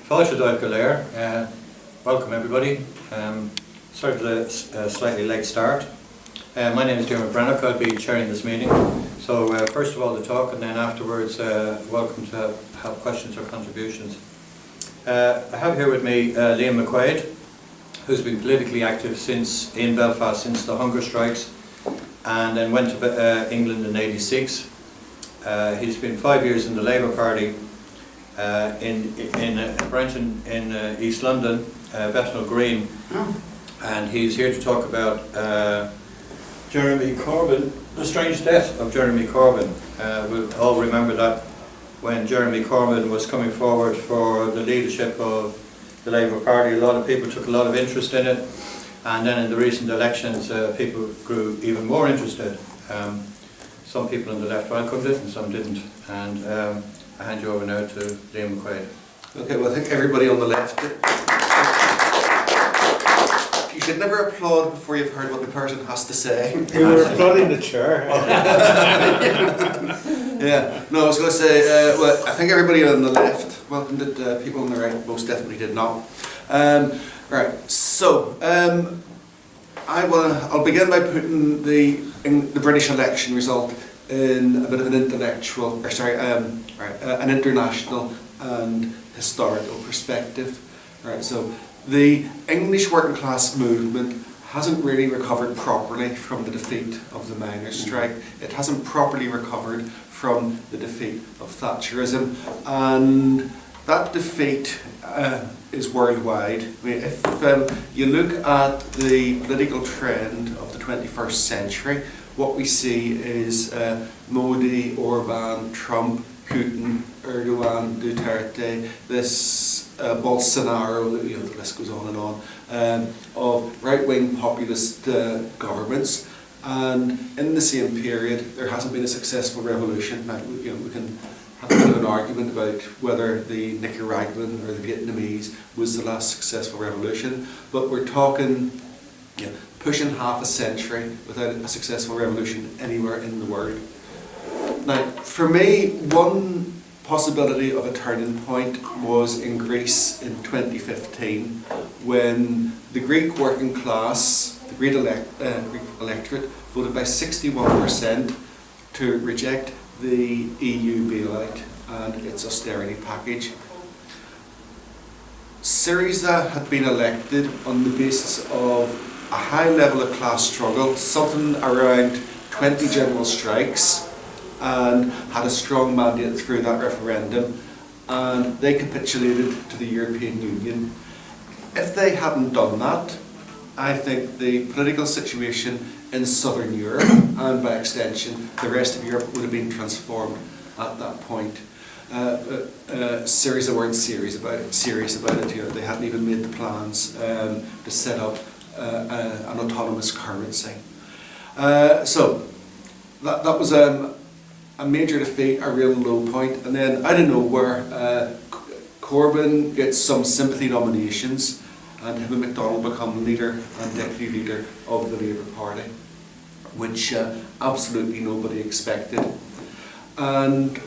Welcome everybody. Sorry for the slightly late start. My name is Diarmaid. I'll be chairing this meeting. So first of all the talk, and then afterwards welcome to have questions or contributions. I have here with me Liam McQuaid, who's been politically active in Belfast since the hunger strikes, and then went to England in '86. He's been 5 years in the Labour Party in a branch in East London, Bethnal Green, and he's here to talk about Jeremy Corbyn, the strange death of Jeremy Corbyn. We'll all remember that when Jeremy Corbyn was coming forward for the leadership of the Labour Party, a lot of people took a lot of interest in it, and then in the recent elections people grew even more interested. Some people on the left welcomed it and some didn't, and I hand you over now to Liam McQuaid. Okay, well I think everybody on the left, you should never applaud before you've heard what the person has to say. You were applauding the chair. Yeah, no, I was going to say, well, I think everybody on the left welcomed it, people on the right most definitely did not. Right, so I'll begin by putting the British election result in a bit of an intellectual, an international and historical perspective. Right, so the English working class movement hasn't really recovered properly from the defeat of the miners' strike. It hasn't properly recovered from the defeat of Thatcherism, and that defeat is worldwide. I mean, if you look at the political trend of the 21st century, what we see is Modi, Orbán, Trump, Putin, Erdogan, Duterte, this Bolsonaro, the list goes on and on, of right-wing populist governments. And in the same period, there hasn't been a successful revolution. Now, we can have a bit of an argument about whether the Nicaraguan or the Vietnamese was the last successful revolution, but we're talking pushing half a century without a successful revolution anywhere in the world. Now, for me, one possibility of a turning point was in Greece in 2015, when the Greek working class, the Greek electorate, voted by 61% to reject the EU bailout and its austerity package. Syriza had been elected on the basis of a high level of class struggle, something around 20 general strikes, and had a strong mandate through that referendum, and they capitulated to the European Union. If they hadn't done that, I think the political situation in southern Europe, and by extension the rest of Europe, would have been transformed at that point. Syriza weren't serious about it. They hadn't even made the plans to set up an autonomous currency. So that was a major defeat, a real low point, and then out of nowhere Corbyn gets some sympathy nominations, and him and MacDonald become leader and deputy leader of the Labour Party, which absolutely nobody expected. And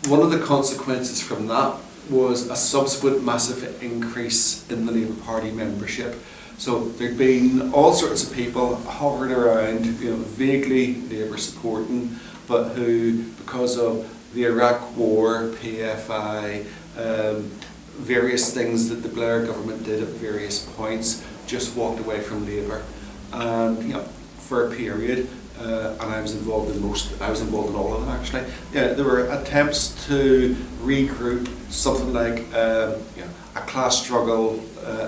one of the consequences from that was a subsequent massive increase in the Labour Party membership. So there'd been all sorts of people hovering around, vaguely Labour supporting, but who, because of the Iraq War, PFI, various things that the Blair government did at various points, just walked away from Labour. And for a period, and I was involved in all of them actually. There were attempts to regroup something like a class struggle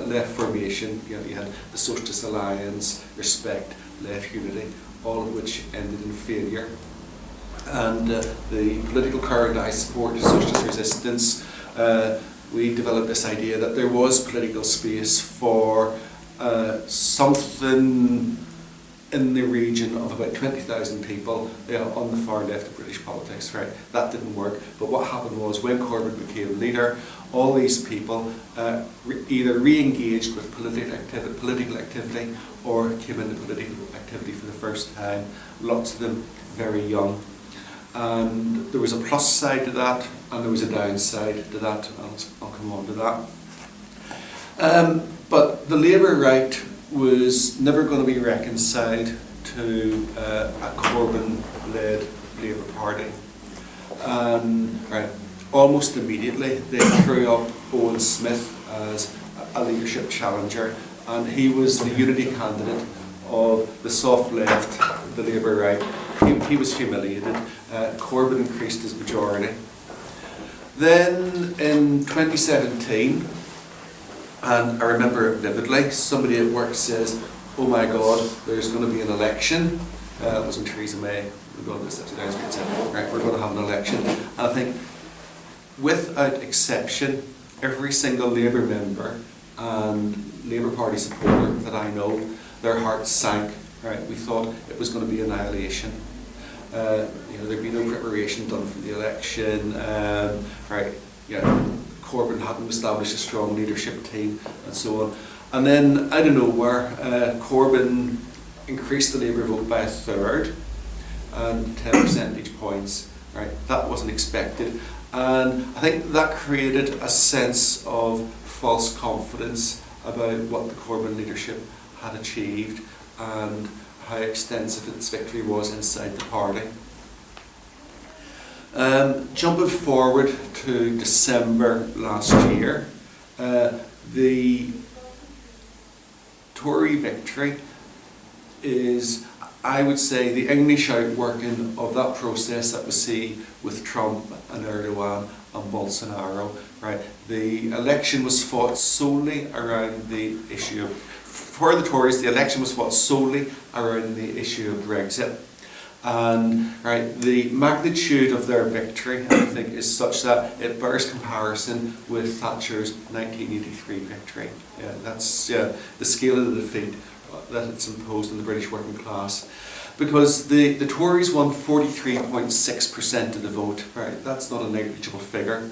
left formation. You had the Socialist Alliance, Respect, Left Unity, all of which ended in failure. And the political current I support, Socialist Resistance, we developed this idea that there was political space for something in the region of about 20,000 people on the far left of British politics. Right, that didn't work. But what happened was, when Corbyn became leader, all these people either re-engaged with political activity or came into political activity for the first time. Lots of them very young. And there was a plus side to that, and there was a downside to that. I'll come on to that. But the Labour right was never going to be reconciled to a Corbyn-led Labour Party. Right, almost immediately they threw up Owen Smith as a leadership challenger, and he was the unity candidate of the soft left, the Labour right. He was humiliated. Corbyn increased his majority. Then in 2017, and I remember it vividly, somebody at work says, "Oh my God, there's going to be an election." It was when Theresa May, we're going to sit down and said, "Right, we're going to have an election." And I think, without exception, every single Labour member and Labour Party supporter that I know, their hearts sank. Right, we thought it was going to be annihilation. There'd be no preparation done for the election. Corbyn hadn't established a strong leadership team, and so on. And then, out of nowhere, Corbyn increased the Labour vote by a third, and 10 percentage points. Right, that wasn't expected, and I think that created a sense of false confidence about what the Corbyn leadership had achieved and how extensive its victory was inside the party. Jumping forward to December last year, the Tory victory is, I would say, the English outworking of that process that we see with Trump and Erdogan and Bolsonaro. Right, the election was fought solely around the issue of, for the Tories, the election was fought solely around the issue of Brexit. And right, the magnitude of their victory, I think, is such that it bears comparison with Thatcher's 1983 victory. Yeah, that's the scale of the defeat that it's imposed on the British working class. Because the Tories won 43.6% of the vote. Right, that's not a negligible figure.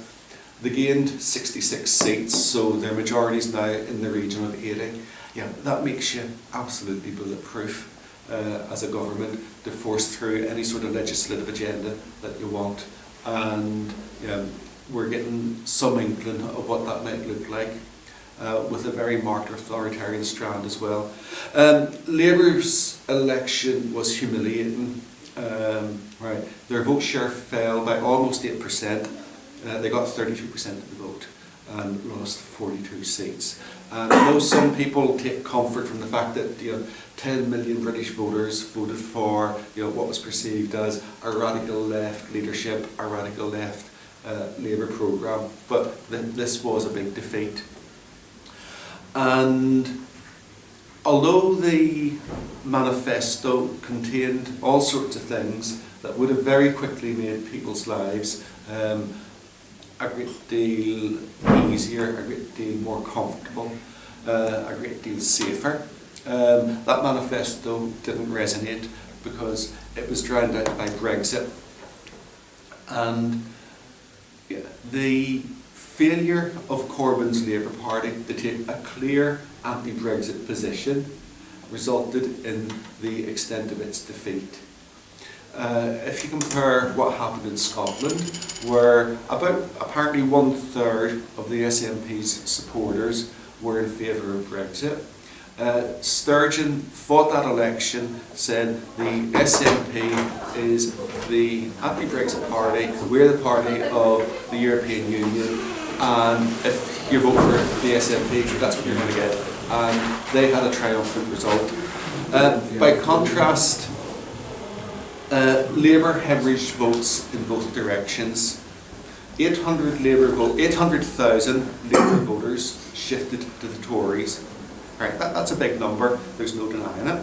They gained 66 seats, so their majority is now in the region of 80. Yeah, that makes you absolutely bulletproof as a government to force through any sort of legislative agenda that you want. And we're getting some inkling of what that might look like, with a very marked authoritarian strand as well. Labour's election was humiliating. Right, their vote share fell by almost 8%. They got 32% of the vote and lost 42 seats. And I know some people take comfort from the fact that 10 million British voters voted for what was perceived as a radical left leadership, a radical left Labour programme. But this was a big defeat. And although the manifesto contained all sorts of things that would have very quickly made people's lives a great deal easier, a great deal more comfortable, a great deal safer, that manifesto didn't resonate because it was drowned out by Brexit. And the failure of Corbyn's Labour Party to take a clear anti-Brexit position resulted in the extent of its defeat. If you compare what happened in Scotland, where apparently 1/3 of the SNP's supporters were in favour of Brexit, Sturgeon fought that election, said the SNP is the anti-Brexit party, we're the party of the European Union, and if you vote for the SNP, that's what you're going to get. And they had a triumphant result. By contrast, Labour hemorrhaged votes in both directions. 800,000 Labour voters shifted to the Tories. Right, that's a big number, there's no denying it.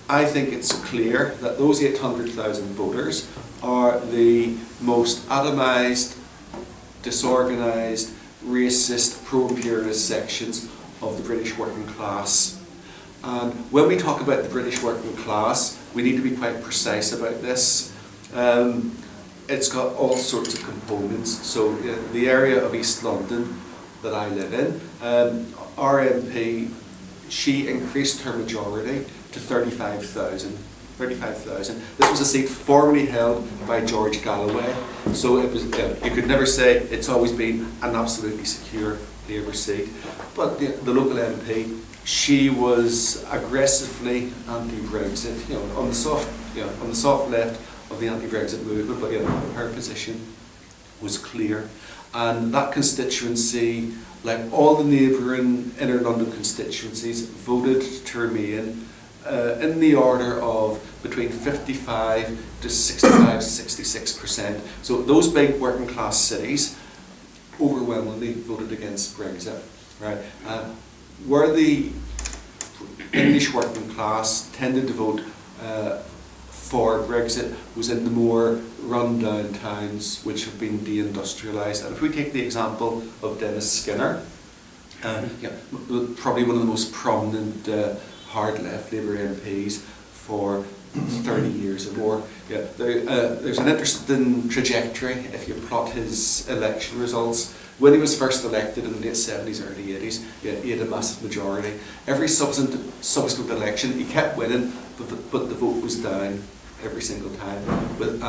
I think it's clear that those 800,000 voters are the most atomised, disorganised, racist, pro-imperialist sections of the British working class. And when we talk about the British working class, we need to be quite precise about this. It's got all sorts of components. So the area of East London that I live in, our MP, she increased her majority to 35,000. 35,000. This was a seat formerly held by George Galloway, so it was, you could never say it's always been an absolutely secure Labour seat. But the local MP, she was aggressively anti-Brexit, on the soft left of the anti-Brexit movement, but her position was clear. And that constituency, like all the neighbouring inner London constituencies, voted to remain in the order of between 55 to 66%. So those big working class cities overwhelmingly voted against Brexit. Right? Where the English working class tended to vote for Brexit was in the more run-down towns which have been deindustrialised. And if we take the example of Dennis Skinner, probably one of the most prominent hard-left Labour MPs for 30 years or more. There's an interesting trajectory if you plot his election results. When he was first elected in the late 70s, early 80s, he had a massive majority. Every subsequent election, he kept winning, but the vote was down every single time. But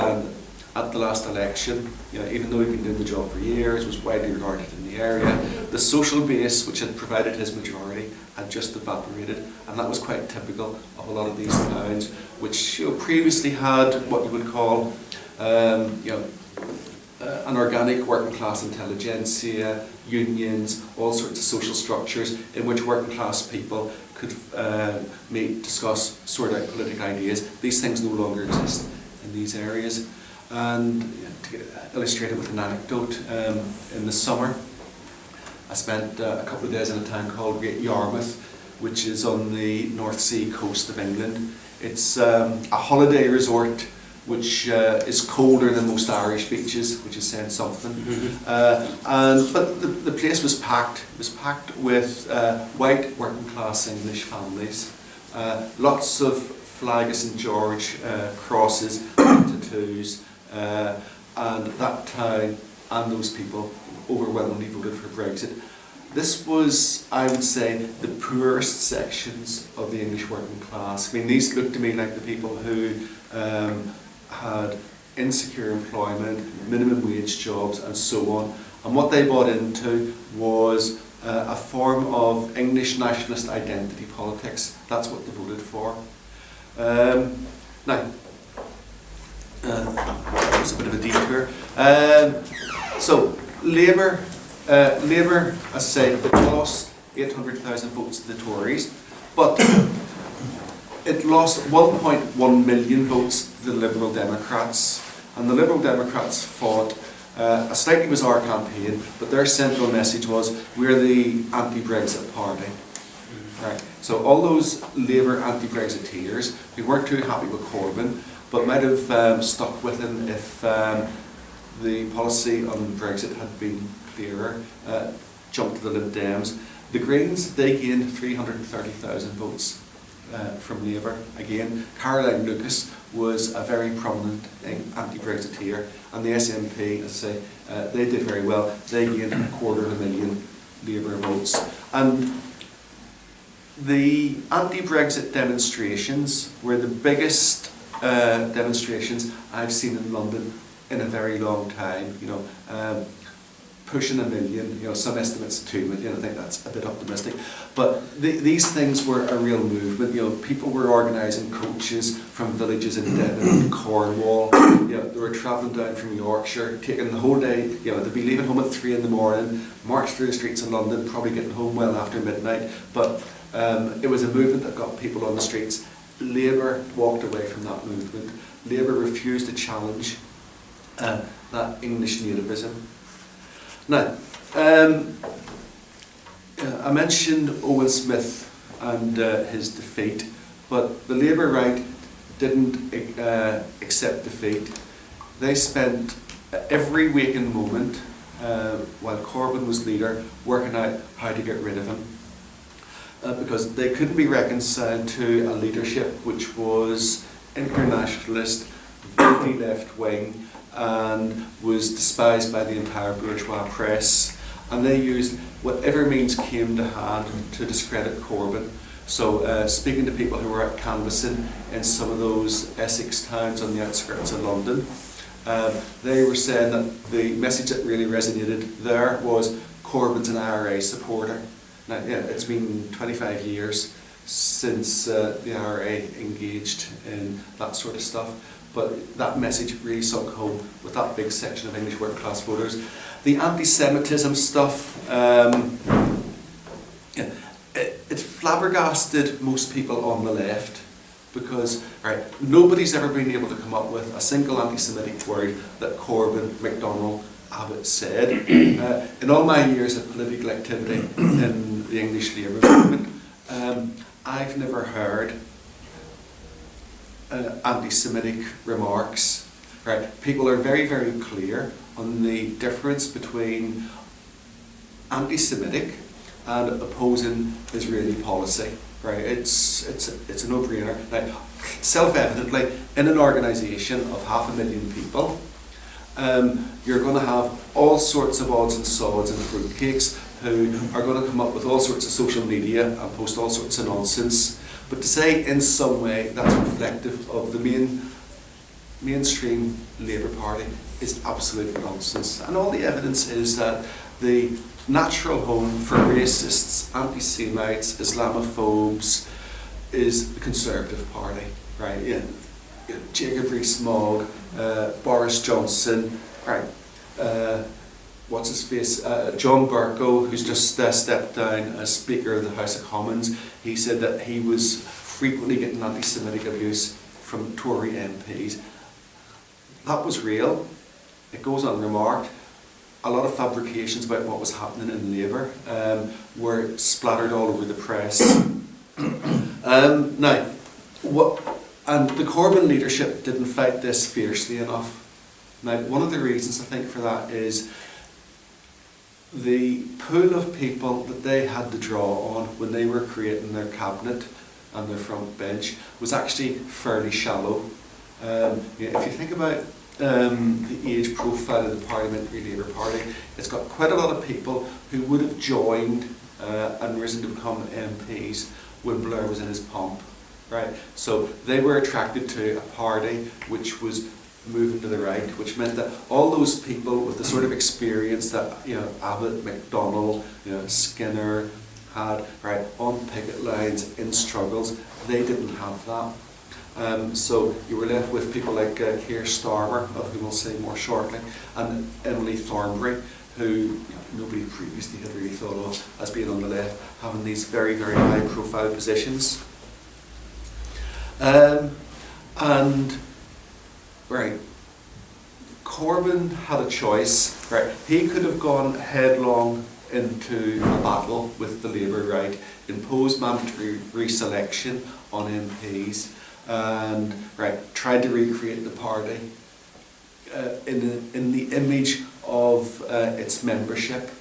at the last election, even though he'd been doing the job for years, was widely regarded in the area, the social base which had provided his majority had just evaporated, and that was quite typical of a lot of these towns, which previously had what you would call, an organic working class intelligentsia, unions, all sorts of social structures in which working class people could meet, discuss, sort out political ideas. These things no longer exist in these areas. And to illustrate it with an anecdote, in the summer, I spent a couple of days in a town called Great Yarmouth, which is on the North Sea coast of England. It's a holiday resort which is colder than most Irish beaches, which is saying something. But the place was packed. It was packed with white working class English families. Lots of Flag of St George crosses, tattoos, and that town and those people overwhelmingly voted for Brexit. This was, I would say, the poorest sections of the English working class. I mean, these looked to me like the people who had insecure employment, minimum wage jobs, and so on. And what they bought into was a form of English nationalist identity politics. That's what they voted for. Now, that was a bit of a detour. So, Labour, as I say, it lost 800,000 votes to the Tories, but it lost 1.1 million votes to the Liberal Democrats, and the Liberal Democrats fought a slightly bizarre campaign, but their central message was, we're the anti-Brexit party. Right. So all those Labour anti-Brexiteers who weren't too happy with Corbyn, but might have stuck with him if the policy on Brexit had been clearer, jumped to the Lib Dems. The Greens, they gained 330,000 votes from Labour. Again, Caroline Lucas was a very prominent anti-Brexiteer, and the SNP, as I say, they did very well. They gained 250,000 Labour votes. And the anti-Brexit demonstrations were the biggest demonstrations I've seen in London in a very long time. Pushing 1 million. Some estimates 2 million. I think that's a bit optimistic. But these things were a real movement. People were organising coaches from villages in Devon and Cornwall. They were travelling down from Yorkshire, taking the whole day. They'd be leaving home at 3 in the morning, march through the streets of London, probably getting home well after midnight. But it was a movement that got people on the streets. Labour walked away from that movement. Labour refused to challenge that English nativism. Now, I mentioned Owen Smith and his defeat, but the Labour right didn't accept defeat. They spent every waking moment, while Corbyn was leader, working out how to get rid of him. Because they couldn't be reconciled to a leadership which was internationalist, very left-wing, and was despised by the entire bourgeois press, and they used whatever means came to hand to discredit Corbyn. So speaking to people who were out canvassing in some of those Essex towns on the outskirts of London, they were saying that the message that really resonated there was Corbyn's an IRA supporter. Now, yeah, it's been 25 years since the IRA engaged in that sort of stuff, but that message really sunk home with that big section of English working class voters. The anti-Semitism stuff, it flabbergasted most people on the left, because nobody's ever been able to come up with a single anti-Semitic word that Corbyn, MacDonald, Abbott said. In all my years of political activity in the English Labour movement, I've never heard anti-Semitic remarks. People are very, very clear on the difference between anti-Semitic and opposing Israeli policy. It's a no-brainer. Now, self-evidently, in an organisation of 500,000 people, you're going to have all sorts of odds and sods and fruitcakes who are going to come up with all sorts of social media and post all sorts of nonsense. But to say in some way that's reflective of the mainstream Labour Party is absolute nonsense. And all the evidence is that the natural home for racists, anti-Semites, Islamophobes is the Conservative Party. Jacob Rees-Mogg, Boris Johnson, what's his face, John Bercow, who's just stepped down as Speaker of the House of Commons. He said that he was frequently getting anti-Semitic abuse from Tory MPs. That was real. It goes unremarked. A lot of fabrications about what was happening in Labour were splattered all over the press. And the Corbyn leadership didn't fight this fiercely enough. Now, one of the reasons I think for that is the pool of people that they had to draw on when they were creating their cabinet and their front bench was actually fairly shallow. If you think about the age profile of the Parliamentary Labour Party, it's got quite a lot of people who would have joined and risen to become MPs when Blair was in his pomp. So they were attracted to a party which was moving to the right, which meant that all those people with the sort of experience that Abbott, MacDonald, Skinner had on picket lines in struggles, they didn't have that. So you were left with people like Keir Starmer, of whom we'll say more shortly, and Emily Thornberry, who nobody previously had really thought of as being on the left, having these very, very high profile positions. Corbyn had a choice. He could have gone headlong into a battle with the Labour right, imposed mandatory reselection on MPs, and tried to recreate the party in the image of its membership.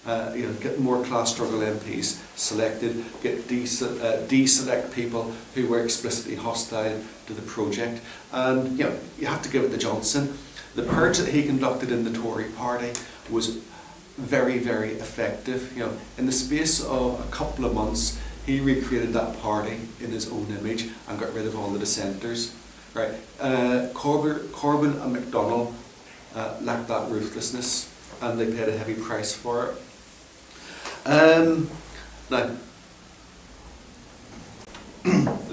Get more class struggle MPs selected, get deselect people who were explicitly hostile to the project. And you have to give it to Johnson. The purge that he conducted in the Tory party was very, very effective. In the space of a couple of months, he recreated that party in his own image and got rid of all the dissenters. Corbyn and MacDonald lacked that ruthlessness, and they paid a heavy price for it. Now,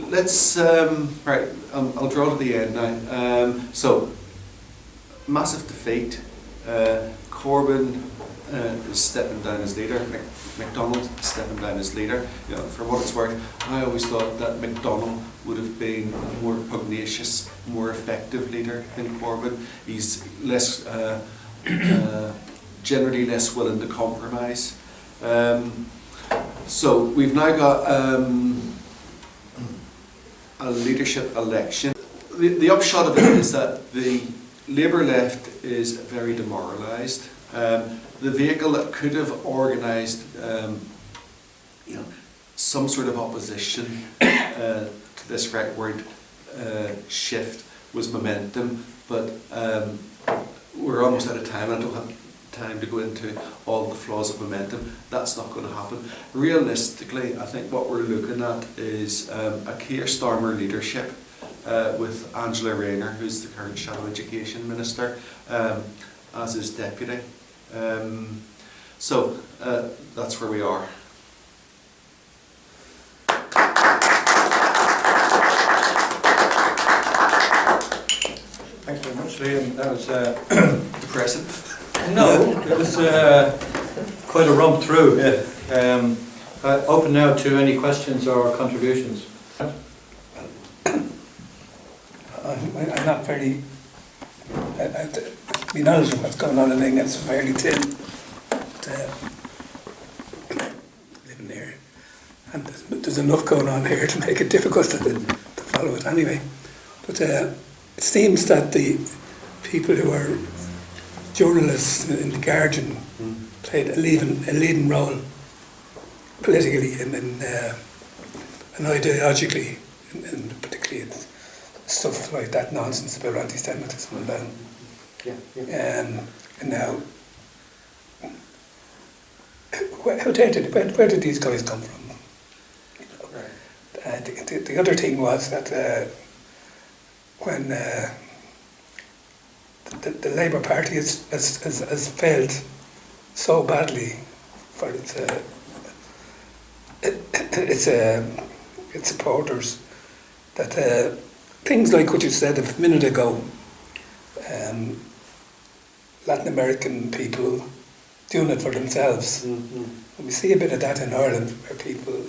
let's I'll draw to the end now. So, massive defeat. Corbyn is stepping down as leader. MacDonald stepping down as leader. For what it's worth, I always thought that MacDonald would have been a more pugnacious, more effective leader than Corbyn. He's less, generally less willing to compromise. So we've now got a leadership election. The upshot of it is that the Labour left is very demoralised. The vehicle that could have organised some sort of opposition to this rightward shift was Momentum, but we're almost out of time. I don't have time to go into all the flaws of momentum. That's not going to happen. Realistically, I think what we're looking at is a Keir Starmer leadership with Angela Rayner, who's the current Shadow Education Minister, as his deputy. So that's where we are. Thanks very much, Liam. That was Depressing. no, it was quite a romp through. Yeah. Open now to any questions or contributions. I'm not very, to be honest with what's going on in England, it's fairly thin. But, living here, and there's enough going on here to make it difficult to follow it anyway. But it seems that the people who are journalists in the Guardian played a leading role politically and ideologically, and particularly in stuff like that nonsense about anti-Semitism and that. And now, where did these guys come from? The other thing was that when the Labour Party has failed so badly for its supporters, that things like what you said a minute ago, Latin American people doing it for themselves. And we see a bit of that in Ireland, where people,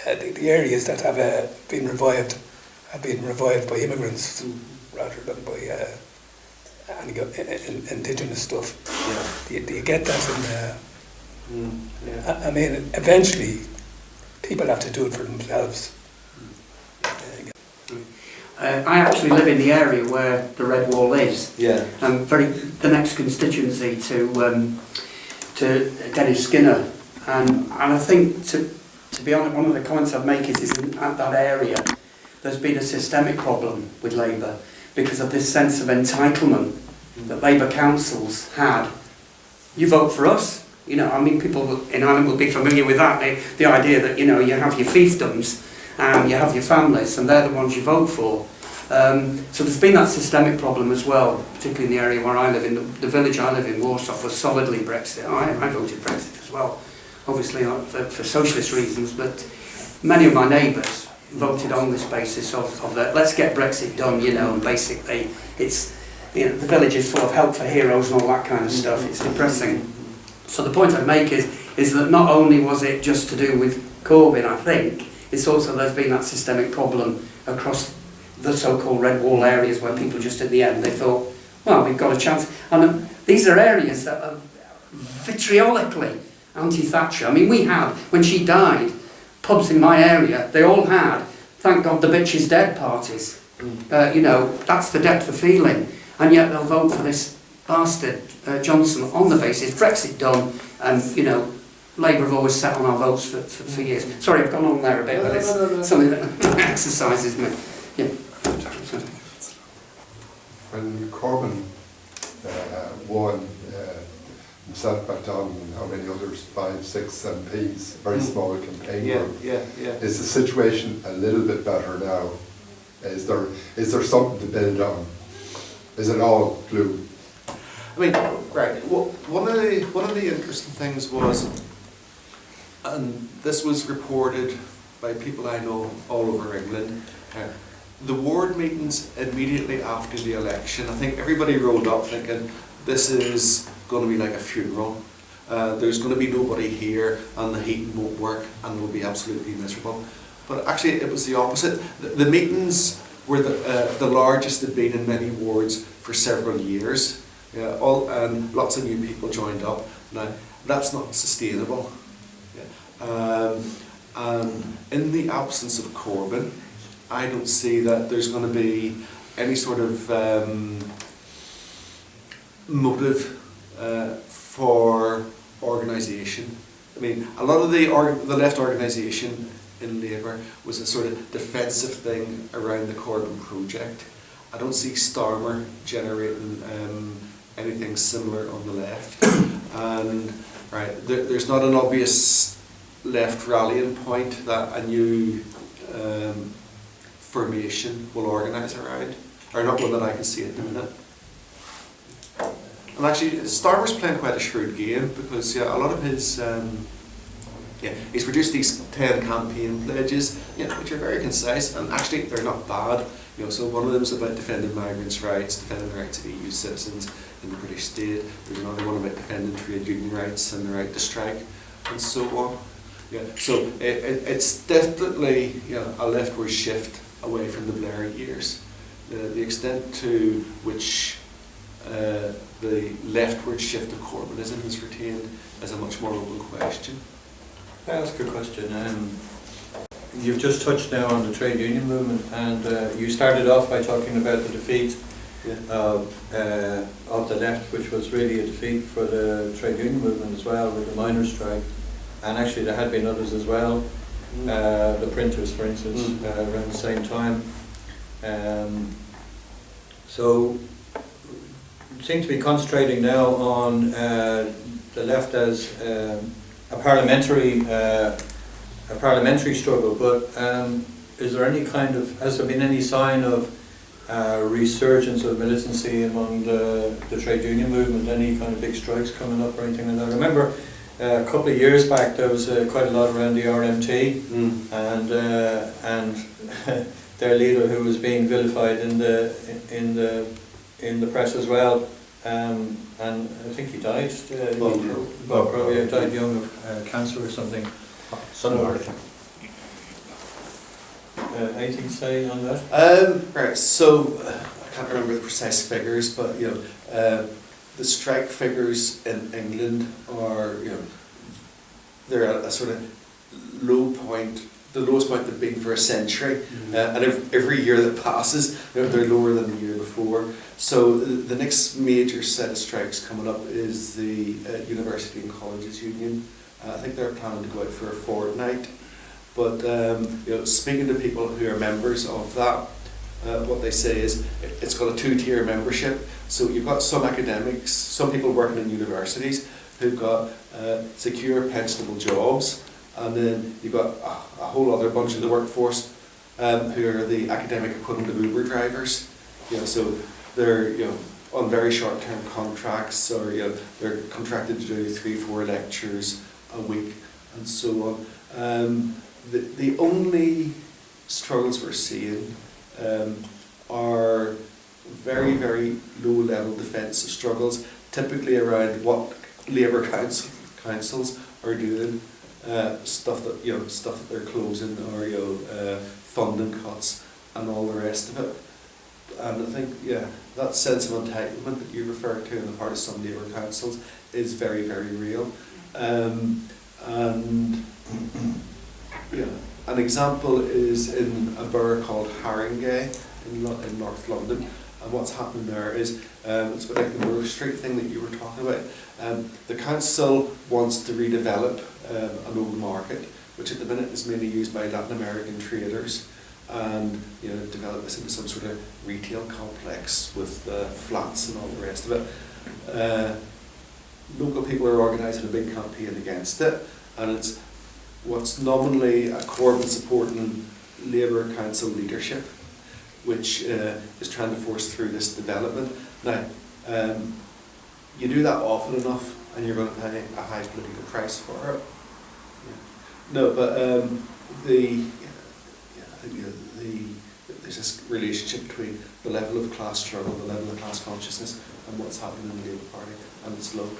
the areas that have been revived by immigrants rather than by indigenous stuff. Yeah. Do you get that in I mean, eventually people have to do it for themselves. I actually live in the area where the Red Wall is. Yeah. I'm the next constituency to Dennis Skinner, and I think to be honest, one of the comments I'd make is in at that area there's been a systemic problem with Labour because of this sense of entitlement that Labour councils had. You vote for us. You know, I mean, people in Ireland will be familiar with that. The idea that, you know, you have your fiefdoms and you have your families, and they're the ones you vote for. So there's been that systemic problem as well, particularly in the area where I live. In the village I live in, Warsaw, was solidly Brexit. I voted Brexit as well, obviously for socialist reasons, but many of my neighbours voted on this basis of let's get Brexit done, you know, and basically it's, you know, the village is full of help for heroes and all that kind of stuff. It's depressing. So the point I make is that not only was it just to do with Corbyn, I think, it's also there's been that systemic problem across the so-called Red Wall areas where people just at the end, they thought, well, we've got a chance. And these are areas that are vitriolically anti-Thatcher. I mean, we had, when she died, pubs in my area, they all had, thank God the bitch is dead parties. You know, that's the depth of feeling. And yet they'll vote for this bastard Johnson on the basis, Brexit done, and, you know, Labour have always sat on our votes for years. Sorry, I've gone on there a bit, but it's something that exercises me. Yeah. When Corbyn won, himself, MacDonald and how many others, 5, 6 MPs, very small campaign group. Is the situation a little bit better now? Is there something to build on? Is it all glue? I mean, right. Well, one of the interesting things was, and this was reported by people I know all over England, the ward meetings immediately after the election. I think everybody rolled up thinking this is going to be like a funeral. There's going to be nobody here, and the heating won't work, and we'll be absolutely miserable. But actually, it was the opposite. The meetings were the largest they'd been in many wards for several years. And lots of new people joined up. Now, that's not sustainable. And in the absence of Corbyn, I don't see that there's going to be any sort of motive for organisation. I mean, a lot of the left organisation in Labour was a sort of defensive thing around the Corbyn project. I don't see Starmer generating anything similar on the left. And right, there's not an obvious left rallying point that a new formation will organise around, or not one that I can see at the minute. And actually, Starmer's playing quite a shrewd game, because a lot of his he's produced these 10 campaign pledges, which are very concise, and actually they're not bad. So one of them is about defending migrants' rights, defending the rights of EU citizens in the British state. There's another one about defending trade union rights and the right to strike, and so on. So it's definitely a leftward shift away from the Blair years. The extent to which the leftward shift of Corbynism is retained is a much more open question. That's a good question. You've just touched now on the trade union movement, and you started off by talking about the defeat of the left, which was really a defeat for the trade union movement as well, with the miners' strike. And actually there had been others as well, the printers, for instance, around the same time. So seem to be concentrating now on the left as a parliamentary struggle, but is there any has there been any sign of resurgence of militancy among the trade union movement, any kind of big strikes coming up or anything like that? I remember a couple of years back there was quite a lot around the RMT, and their leader, who was being vilified in the press as well, and I think he died. Bob Crow, died young of cancer or something. Anything to say on that? Right. So I can't remember the precise figures, but the strike figures in England are they're at a sort of low point, the lowest point they've been for a century, and every year that passes, they're lower than the year before. So the next major set of strikes coming up is the University and Colleges Union. I think they're planning to go out for a fortnight. But speaking to people who are members of that, what they say is it's got a two-tier membership. So you've got some academics, some people working in universities who've got secure pensionable jobs, and then you've got a whole other bunch of the workforce who are the academic equivalent of Uber drivers. So they're on very short-term contracts, or they're contracted to do 3-4 lectures a week, and so on. The only struggles we're seeing are very, very low-level defensive struggles, typically around what Labour councils are doing, stuff that they're closing, or funding cuts and all the rest of it. And I think that sense of entitlement that you referred to on the part of some Labour councils is very, very real. And an example is in a borough called Haringey in North London, and what's happening there is it's a bit like the Moore Street thing that you were talking about. The council wants to redevelop an old market, which at the minute is mainly used by Latin American traders, and develop this into some sort of retail complex with flats and all the rest of it. Local people are organising a big campaign against it, and it's what's nominally a Corbyn supporting Labour council leadership, which is trying to force through this development. Now, you do that often enough, and you're going to pay a high political price for it. No, but there's this relationship between the level of class struggle, the level of class consciousness, and what's happening in the Labour Party, and it's low.